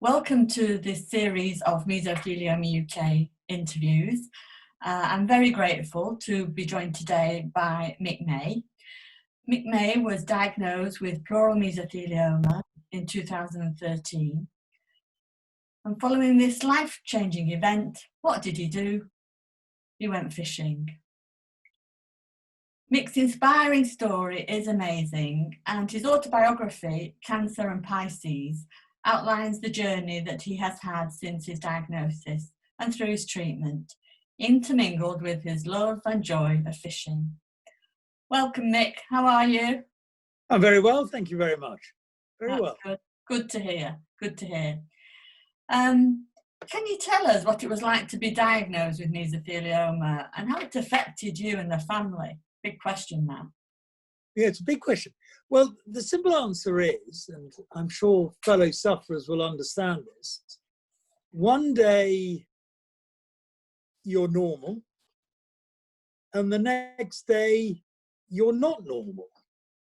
Welcome to this series of Mesothelioma UK interviews. I'm very grateful to be joined today by Mick May. Mick May was diagnosed with pleural mesothelioma in 2013. And following this life-changing event, what did he do? He went fishing. Mick's inspiring story is amazing, and his autobiography, Cancer and Pisces, outlines the journey that he has had since his diagnosis and through his treatment, intermingled with his love and joy of fishing. Welcome, Mick. How are you? I'm very well, thank you very much. Very well. Good. Good to hear. Good to hear. Can you tell us what it was like to be diagnosed with mesothelioma and how it affected you and the family? Big question now. Yeah, it's a big question. Well, the simple answer is, and I'm sure fellow sufferers will understand this, one day you're normal and the next day you're not normal.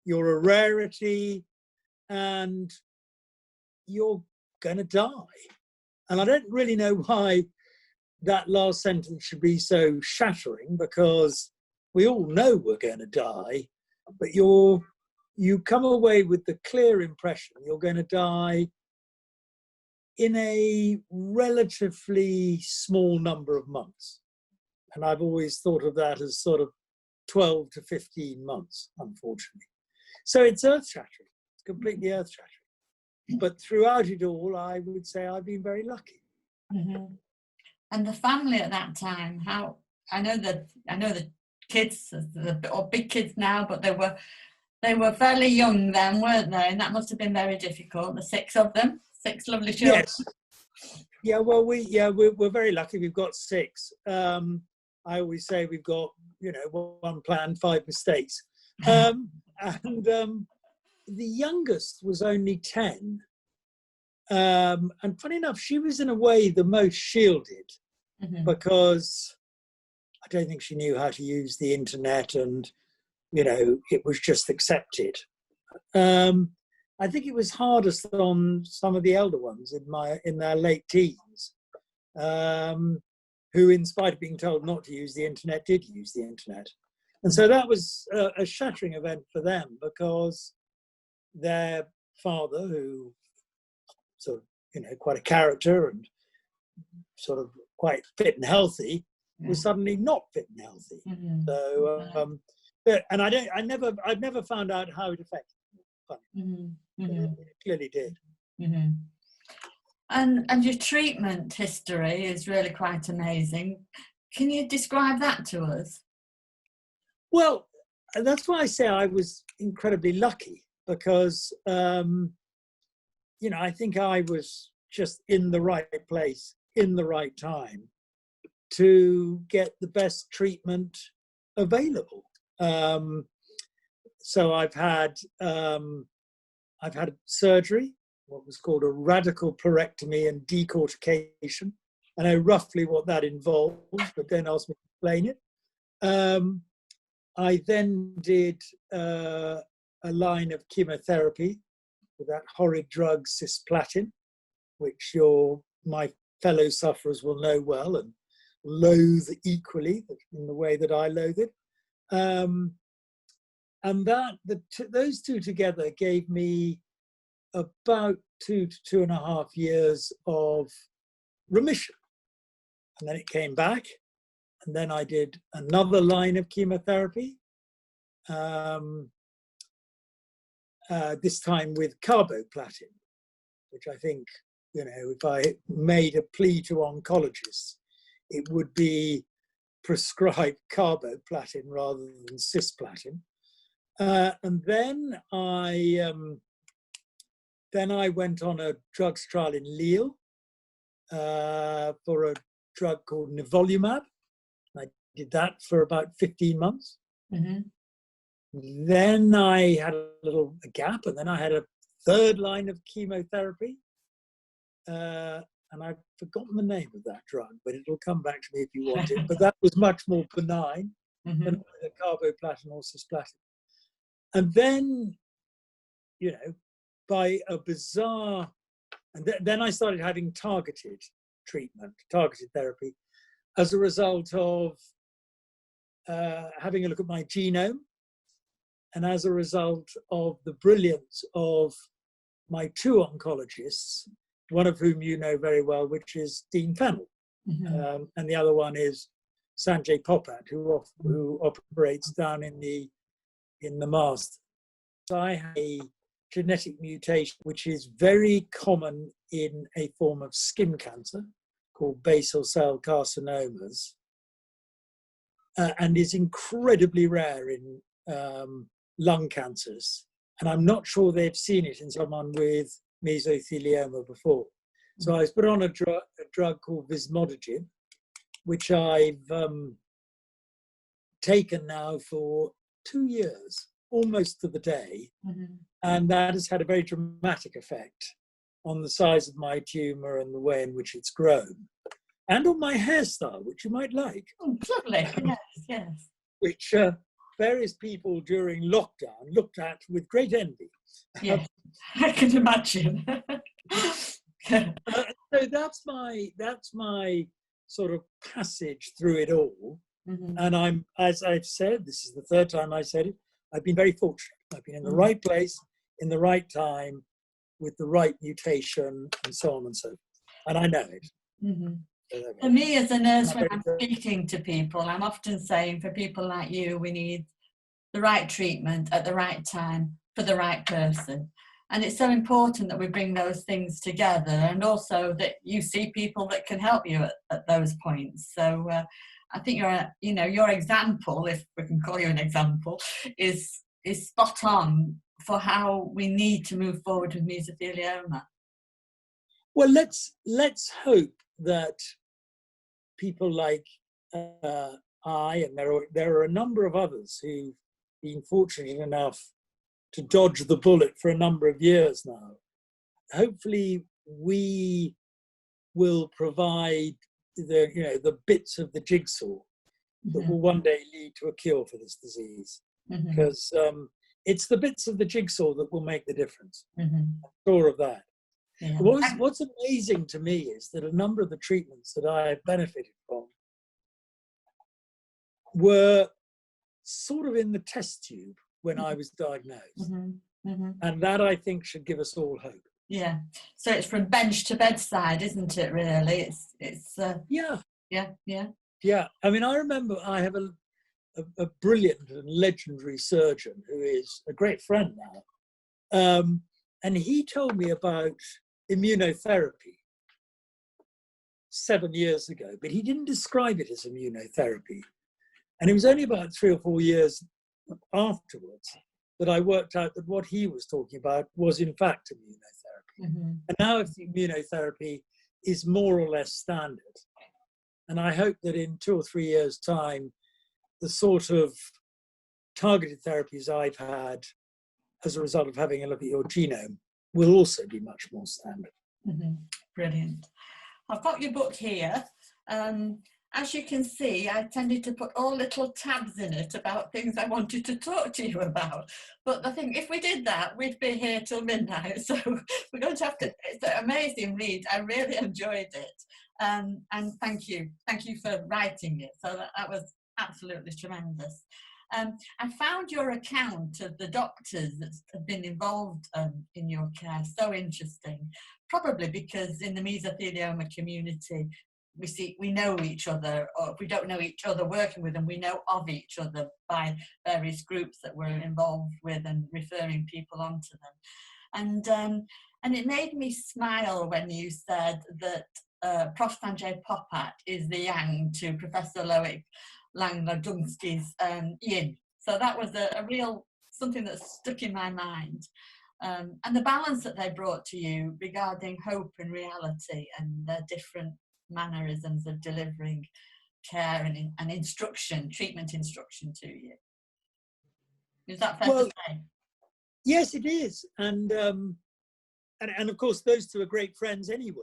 You're a rarity and you're going to die. And I don't really know why that last sentence should be so shattering, because we all know we're going to die, but you come away with the clear impression you're going to die in a relatively small number of months. And I've always thought of that as sort of 12 to 15 months, unfortunately. So it's earth-shattering. It's completely earth-shattering. But throughout it all, I would say I've been very lucky. Mm-hmm. And the family at that time, how I know the kids or big kids now, but they were fairly young then, weren't they? And that must have been very difficult. The six of them, six lovely children. Yes. Yeah. Well, we're very lucky. We've got six. I always say we've got one plan, five mistakes. And the youngest was only 10. And funny enough, she was in a way the most shielded, because I don't think she knew how to use the internet, and it was just accepted. I think it was hardest on some of the elder ones in their late teens, who, in spite of being told not to use the internet, did use the internet. And so that was a shattering event for them, because their father, who sort of, quite a character and sort of quite fit and healthy, was suddenly not fit and healthy. So, and I've never found out how it affected me. It clearly did. And your treatment history is really quite amazing. Can you describe that to us? Well, that's why I say I was incredibly lucky, because I think I was just in the right place, in the right time, to get the best treatment available. So I've had surgery, what was called a radical pleurectomy and decortication. I know roughly what that involves, but don't ask me to explain it. I then did a line of chemotherapy with that horrid drug cisplatin, which my fellow sufferers will know well and loathe equally in the way that I loathe it. And those two together gave me about 2 to 2.5 years of remission. And then it came back, and then I did another line of chemotherapy, this time with carboplatin, which I think, if I made a plea to oncologists, it would be prescribed carboplatin rather than cisplatin. And then I went on a drugs trial in Lille for a drug called nivolumab. I did that for about 15 months. Then I had a little gap, and then I had a third line of chemotherapy. And I've forgotten the name of that drug, but it'll come back to me if you want it. But that was much more benign than the carboplatin or cisplatin. And then, by a bizarre And then I started having targeted treatment, targeted therapy, as a result of having a look at my genome, and as a result of the brilliance of my two oncologists, one of whom you know very well, which is Dean Fennell, and the other one is Sanjay Popat, who operates down in the mast. So I have a genetic mutation which is very common in a form of skin cancer called basal cell carcinomas, and is incredibly rare in lung cancers. And I'm not sure they've seen it in someone with mesothelioma before. So I was put on a drug called vismodegib, which I've taken now for 2 years, almost to the day. And that has had a very dramatic effect on the size of my tumour and the way in which it's grown. And on my hairstyle, which you might like. Oh, lovely, yes, yes. Which various people during lockdown looked at with great envy. Yes, I can imagine. So that's my sort of passage through it all. And I'm, as I've said, this is the third time I said it, I've been very fortunate. I've been in the right place, in the right time, with the right mutation, and so on and so forth. And I know it. For me as a nurse, when I'm speaking to people, I'm often saying for people like you, we need the right treatment at the right time for the right person. And it's so important that we bring those things together, and also that you see people that can help you at those points. So I think your example, if we can call you an example, is spot on for how we need to move forward with mesothelioma. Well, let's hope that people like I, and there are a number of others who've been fortunate enough to dodge the bullet for a number of years now. Hopefully we will provide the bits of the jigsaw that will one day lead to a cure for this disease. Because it's the bits of the jigsaw that will make the difference. I'm sure of that. Yeah. What's amazing to me is that a number of the treatments that I have benefited from were sort of in the test tube when I was diagnosed. And that, I think, should give us all hope. Yeah. So it's from bench to bedside, isn't it, really? It's Yeah. I mean, I remember I have a brilliant and legendary surgeon who is a great friend now. And he told me about immunotherapy 7 years ago, but he didn't describe it as immunotherapy. And it was only about 3 or 4 years afterwards that I worked out that what he was talking about was in fact immunotherapy. And now immunotherapy is more or less standard. And I hope that in 2 or 3 years' time, the sort of targeted therapies I've had as a result of having a look at your genome will also be much more standard. Brilliant. I've got your book here. As you can see, I tended to put all little tabs in it about things I wanted to talk to you about. But I think if we did that, we'd be here till midnight. So we're going to have to, it's an amazing read. I really enjoyed it. And thank you. Thank you for writing it. So that was absolutely tremendous. I found your account of the doctors that have been involved in your care so interesting, probably because in the mesothelioma community, we know each other, or if we don't know each other working with them, we know of each other by various groups that we're involved with and referring people onto them. And it made me smile when you said that Prof. Sanjay Popat is the yang to Professor Loic Lang-Ladunski's yin. So that was a real something that stuck in my mind. And the balance that they brought to you regarding hope and reality and their different mannerisms of delivering care and instruction, treatment instruction to you. Is that fair to say? Yes, it is. And of course, those two are great friends anyway.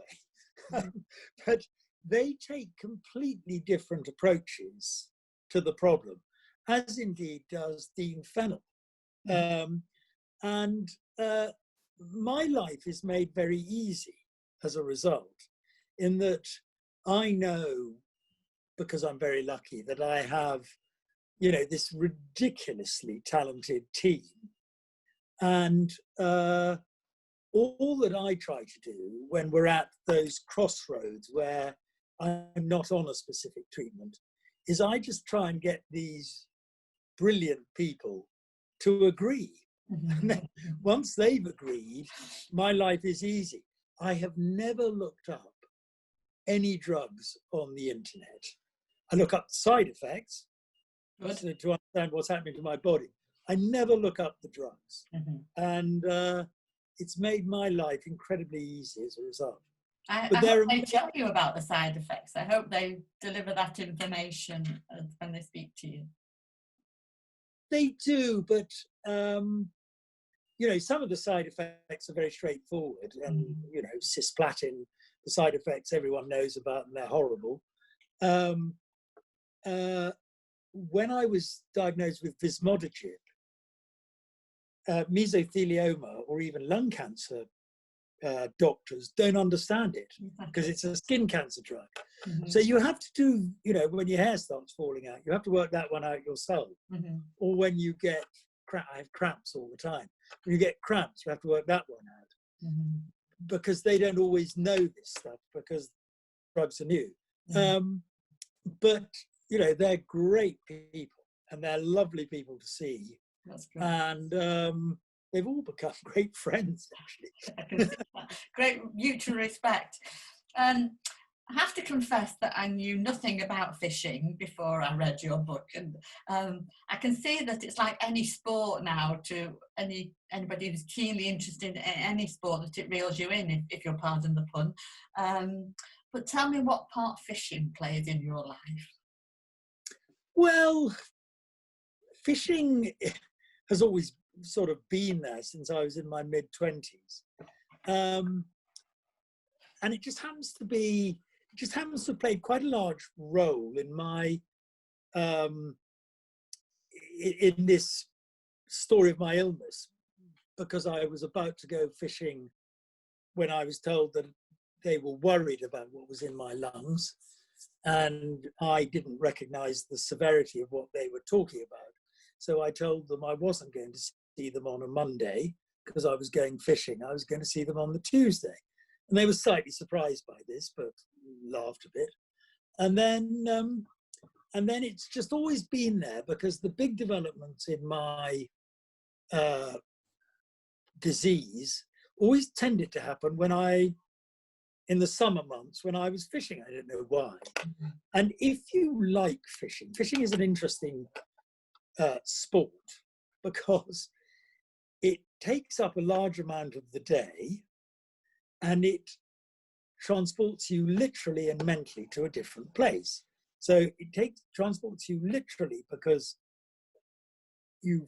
But they take completely different approaches to the problem, as indeed does Dean Fennell. And my life is made very easy as a result, in that I know, because I'm very lucky, that I have, you know, this ridiculously talented team. And all that I try to do when we're at those crossroads where I'm not on a specific treatment is I just try and get these brilliant people to agree. And then once they've agreed, my life is easy. I have never looked up any drugs on the internet. I look up side effects to understand what's happening to my body. I never look up the drugs. And it's made my life incredibly easy as a result. I hope they tell you about the side effects. I hope they deliver that information when they speak to you. They do, but you know, some of the side effects are very straightforward. And you know, cisplatin, the side effects everyone knows about, and they're horrible. When I was diagnosed with vismodegib, mesothelioma or even lung cancer doctors don't understand it because it's a skin cancer drug. So you have to do, you know, when your hair starts falling out, you have to work that one out yourself. Or when you get, I have cramps all the time. When you get cramps, you have to work that one out. Because they don't always know this stuff because drugs are new. But, you know, they're great people and they're lovely people to see. That's great. And they've all become great friends, actually. Great mutual respect. I have to confess that I knew nothing about fishing before I read your book, and I can see that it's like any sport now. To anybody who's keenly interested in any sport, that it reels you in, if you'll pardon the pun. But tell me what part fishing plays in your life. Well, fishing has always sort of been there since I was in my mid-20s. And it just happens to have played quite a large role in my, in this story of my illness, because I was about to go fishing when I was told that they were worried about what was in my lungs. And I didn't recognize the severity of what they were talking about. So I told them I wasn't going to see them on a Monday because I was going fishing. I was going to see them on the Tuesday. And they were slightly surprised by this, but laughed a bit. And then it's just always been there, because the big developments in my disease always tended to happen in the summer months when I was fishing. I don't know why. And if you like fishing, fishing is an interesting sport, because it takes up a large amount of the day and it transports you literally and mentally to a different place. So it transports you literally because you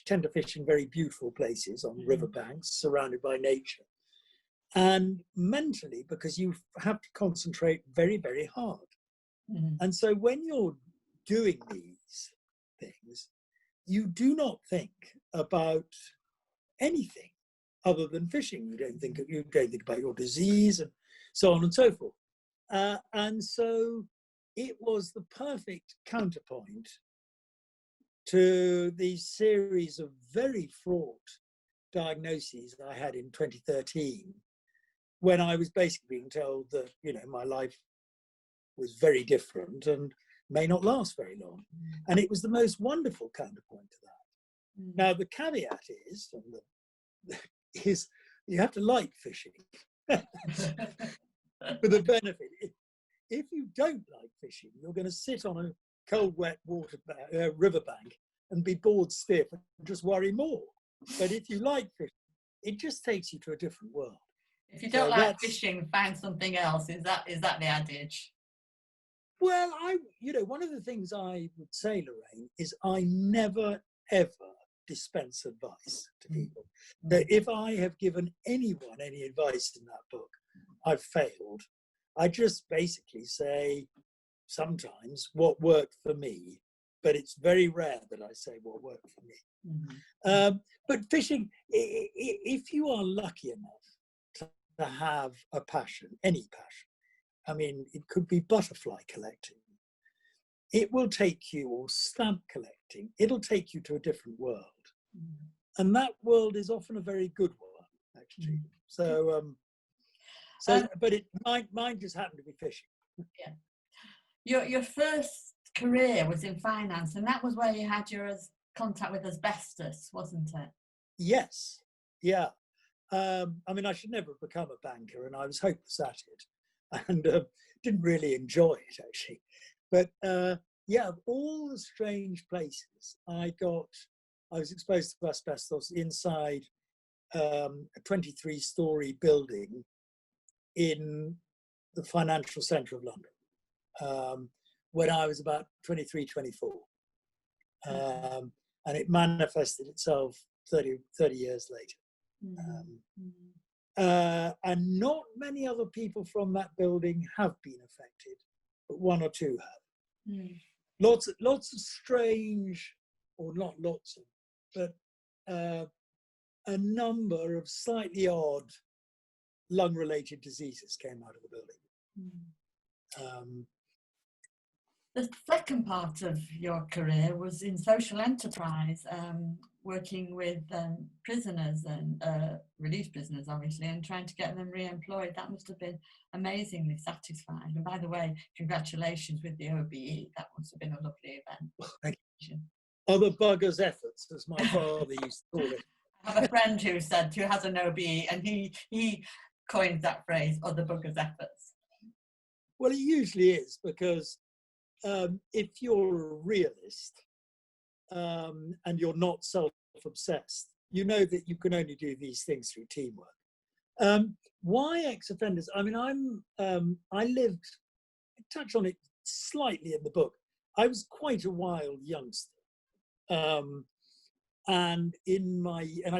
tend to fish in very beautiful places on riverbanks surrounded by nature. And mentally, because you have to concentrate very, very hard. And so when you're doing these things, you do not think about anything other than fishing. You don't think about your disease and so on and so forth. And so it was the perfect counterpoint to the series of very fraught diagnoses I had in 2013, when I was basically being told that, you know, my life was very different and may not last very long. And it was the most wonderful counterpoint to that. Now, the caveat is you have to like fishing. For the benefit, if you don't like fishing, you're going to sit on a cold, wet riverbank and be bored stiff and just worry more. But if you like fishing, it just takes you to a different world. If you don't like fishing, find something else. Is that the adage? Well, one of the things I would say, Lorraine, is I never, ever dispense advice to people. That if I have given anyone any advice in that book, I've failed. I just basically say sometimes what worked for me, but it's very rare that I say what worked for me. But fishing, if you are lucky enough to to have a passion, any passion. I mean, it could be butterfly collecting. It will take you, or stamp collecting, it'll take you to a different world. And that world is often a very good one, actually. So, but mine just happened to be fishing. Yeah. Your first career was in finance, and that was where you had your contact with asbestos, wasn't it? Yes, yeah. I mean, I should never have become a banker, and I was hopeless at it, and didn't really enjoy it, actually. But yeah, of all the strange places I was exposed to asbestos inside a 23-story building in the financial centre of London when I was about 23, 24. And it manifested itself 30 years later. And not many other people from that building have been affected, but one or two have. Lots of strange, or not lots of, but a number of slightly odd lung-related diseases came out of the building. The second part of your career was in social enterprise, working with prisoners and released prisoners, obviously, and trying to get them re-employed. That must have been amazingly satisfying. And by the way, congratulations with the OBE. That must have been a lovely event. Thank you. Other buggers' efforts, as my father used to call it. I have a friend who has an OBE, and he coined that phrase, other buggers' efforts. Well, it usually is, because if you're a realist and you're not self-obsessed, you know that you can only do these things through teamwork. Why ex-offenders? I mean, I touch on it slightly in the book. I was quite a wild youngster. And I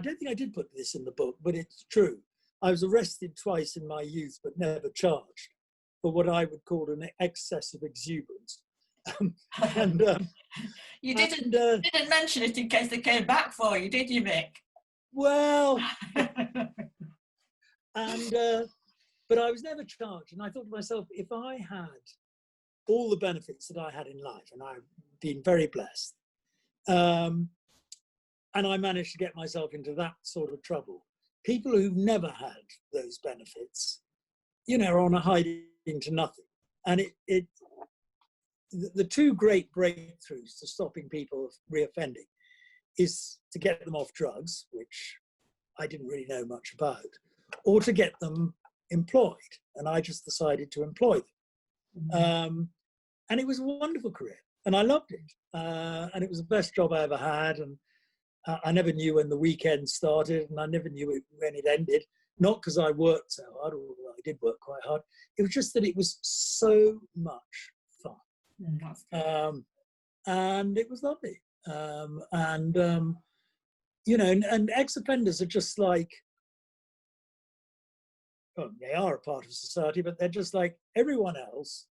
don't think I did put this in the book, but it's true. I was arrested twice in my youth, but never charged for what I would call an excess of exuberance. You didn't mention it in case they came back for you, did you, Mick? Well, but I was never charged, and I thought to myself, if I had all the benefits that I had in life, and I've been very blessed, and I managed to get myself into that sort of trouble, people who've never had those benefits, are on a hiding to nothing. And the two great breakthroughs to stopping people reoffending is to get them off drugs, which I didn't really know much about, or to get them employed. And I just decided to employ them. And it was a wonderful career, and I loved it. And it was the best job I ever had. And I never knew when the weekend started, and I never knew when it ended. Not because I worked so hard, although I did work quite hard. It was just that it was so much fun. And it was lovely. And ex-offenders are just like, well, they are a part of society, but they're just like everyone else.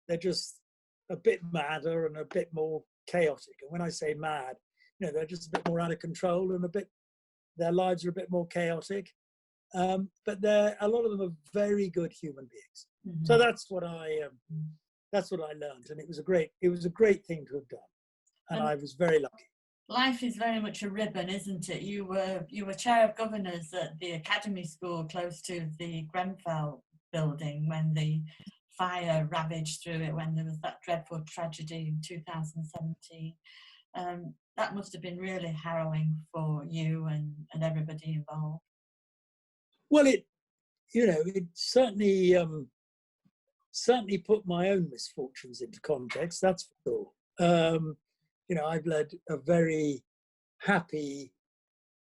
They're just a bit madder and a bit more chaotic. And when I say mad, they're just a bit more out of control, and their lives are a bit more chaotic. But a lot of them are very good human beings. So that's what I learned, and it was a great thing to have done, and I was very lucky. Life is very much a ribbon, isn't it? You were chair of governors at the academy school close to the Grenfell building when the fire ravaged through it, when there was that dreadful tragedy in 2017. That must have been really harrowing for you and everybody involved. Well, it certainly put my own misfortunes into context, that's for sure. I've led a very happy,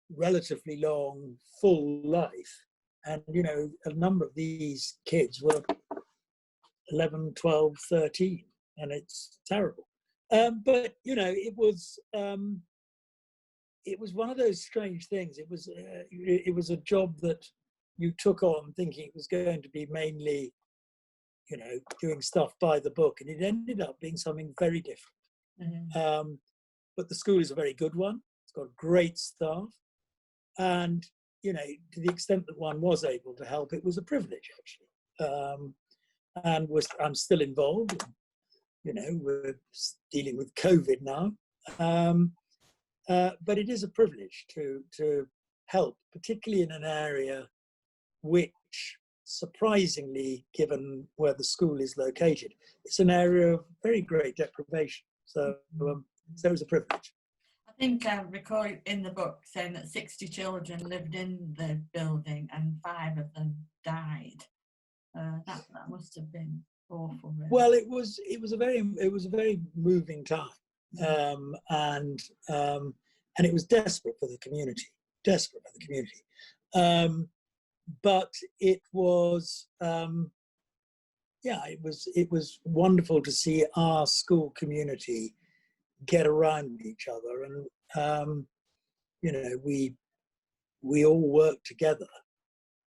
relatively long, full life. And, a number of these kids were 11, 12, 13, and it's terrible. But, it was one of those strange things. It was a job that you took on thinking it was going to be mainly, doing stuff by the book, and it ended up being something very different. But the school is a very good one. It's got great staff, and you know, to the extent that one was able to help, it was a privilege actually. And I'm still involved. You know, we're dealing with COVID now, but it is a privilege to help, particularly in an area which, surprisingly, given where the school is located, it's an area of very great deprivation. So, so it was a privilege. I think I recall in the book saying that 60 children lived in the building and 5 of them died. That must have been awful. Really. Well, it was a very moving time, and it was desperate for the community, but it was it was wonderful to see our school community get around each other, and you know, we all work together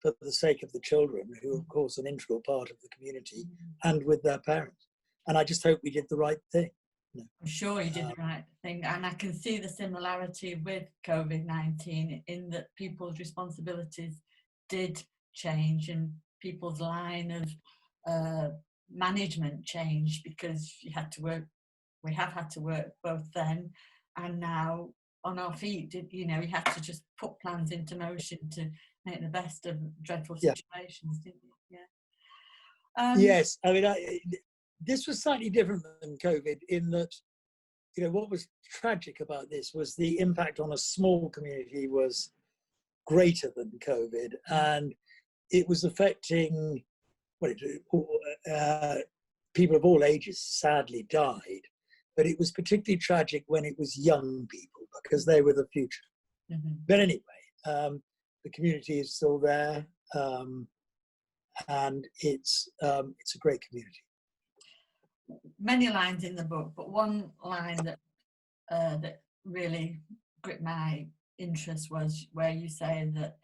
for the sake of the children, who are of course an integral part of the community, and with their parents. And I just hope we did the right thing. I'm sure you did the right thing, and I can see the similarity with COVID-19 in that people's responsibilities did change, and people's line of management changed, because you had to work. We have had to work both then and now on our feet. You know, you have to just put plans into motion to make the best of dreadful situations, didn't you? Yeah. Yes, I mean, this was slightly different than COVID in that, you know, what was tragic about this was the impact on a small community was greater than COVID, and it was affecting people of all ages. Sadly, died, but it was particularly tragic when it was young people, because they were the future. But anyway, the community is still there, and it's a great community. Many lines in the book, but one line that that really gripped my interest was where you say that,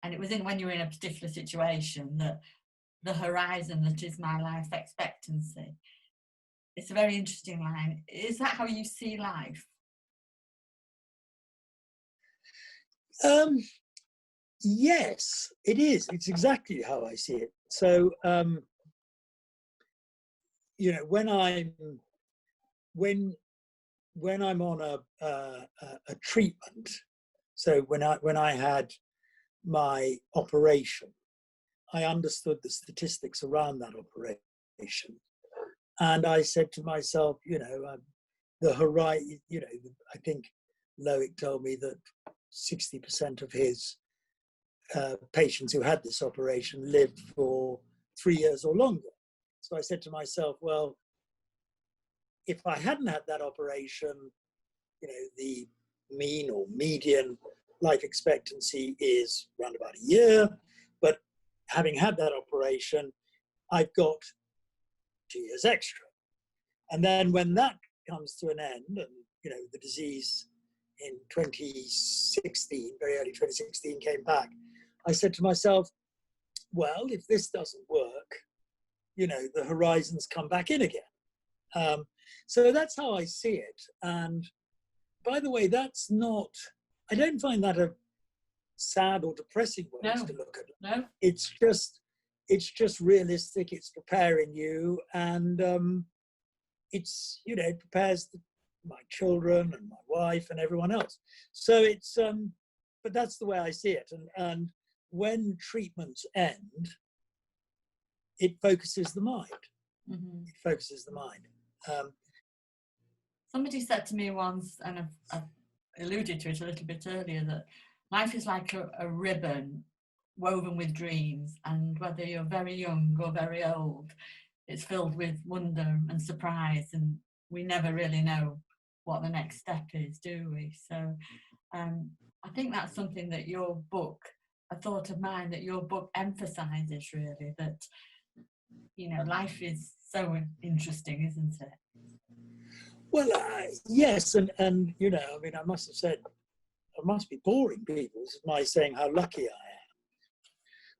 and it was when you were in a particular situation, that the horizon that is my life expectancy. It's a very interesting line. Is that how you see life? Yes, it is. It's exactly how I see it. So, you know, when I'm on a treatment, so when I had my operation, I understood the statistics around that operation, and I said to myself, you know, the horizon. You know, I think Loic told me that 60% of his patients who had this operation lived for 3 years or longer. So I said to myself, well, if I hadn't had that operation, you know, the mean or median life expectancy is around about a year, but having had that operation, I've got 2 years extra. And then when that comes to an end, and you know, the disease in 2016, very early 2016, came back, I said to myself, well, if this doesn't work, you know, the horizons come back in again. So that's how I see it. And by the way, that's not, I don't find that a sad or depressing way to look at it. No. It's just realistic. It's preparing you, and it's, you know, it prepares my children and my wife and everyone else. So it's, but that's the way I see it. And when treatments end, it focuses the mind. It focuses the mind. Somebody said to me once, and I've alluded to it a little bit earlier, that life is like a ribbon woven with dreams, and whether you're very young or very old, it's filled with wonder and surprise, and we never really know what the next step is, do we? So I think that's something that your book, a thought of mine that your book emphasizes, really, that, you know, life is so interesting, isn't it? Well, yes, and you know, I mean, I must have said, I must be boring people. This is my saying how lucky I am.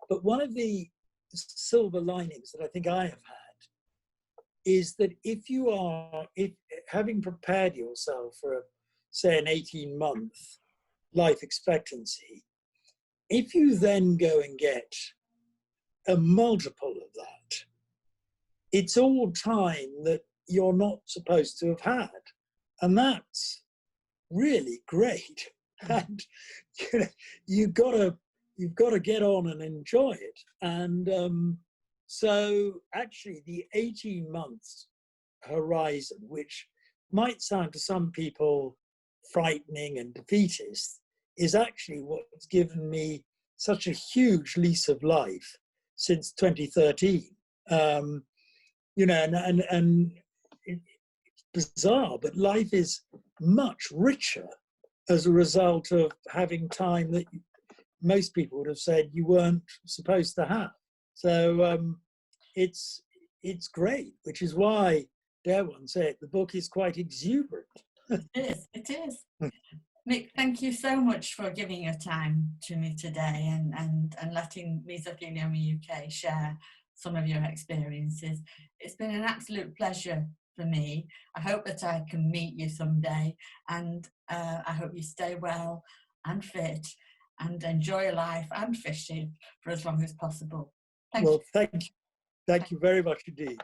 But one of the silver linings that I think I have had is that if having prepared yourself for, say, an 18-month life expectancy, if you then go and get a multiple of that, it's all time that you're not supposed to have had. And that's really great. And you know, you've got to get on and enjoy it. And so actually the 18 months horizon, which might sound to some people frightening and defeatist, is actually what's given me such a huge lease of life since 2013. You know, and it's bizarre, but life is much richer as a result of having time that most people would have said you weren't supposed to have. So it's great, which is why, dare one say it, the book is quite exuberant. It is. Mick, thank you so much for giving your time to me today and letting Mesothelioma UK share some of your experiences. It's been an absolute pleasure for me. I hope that I can meet you someday, and I hope you stay well and fit and enjoy life and fishing for as long as possible. Thank you. Thank you very much indeed.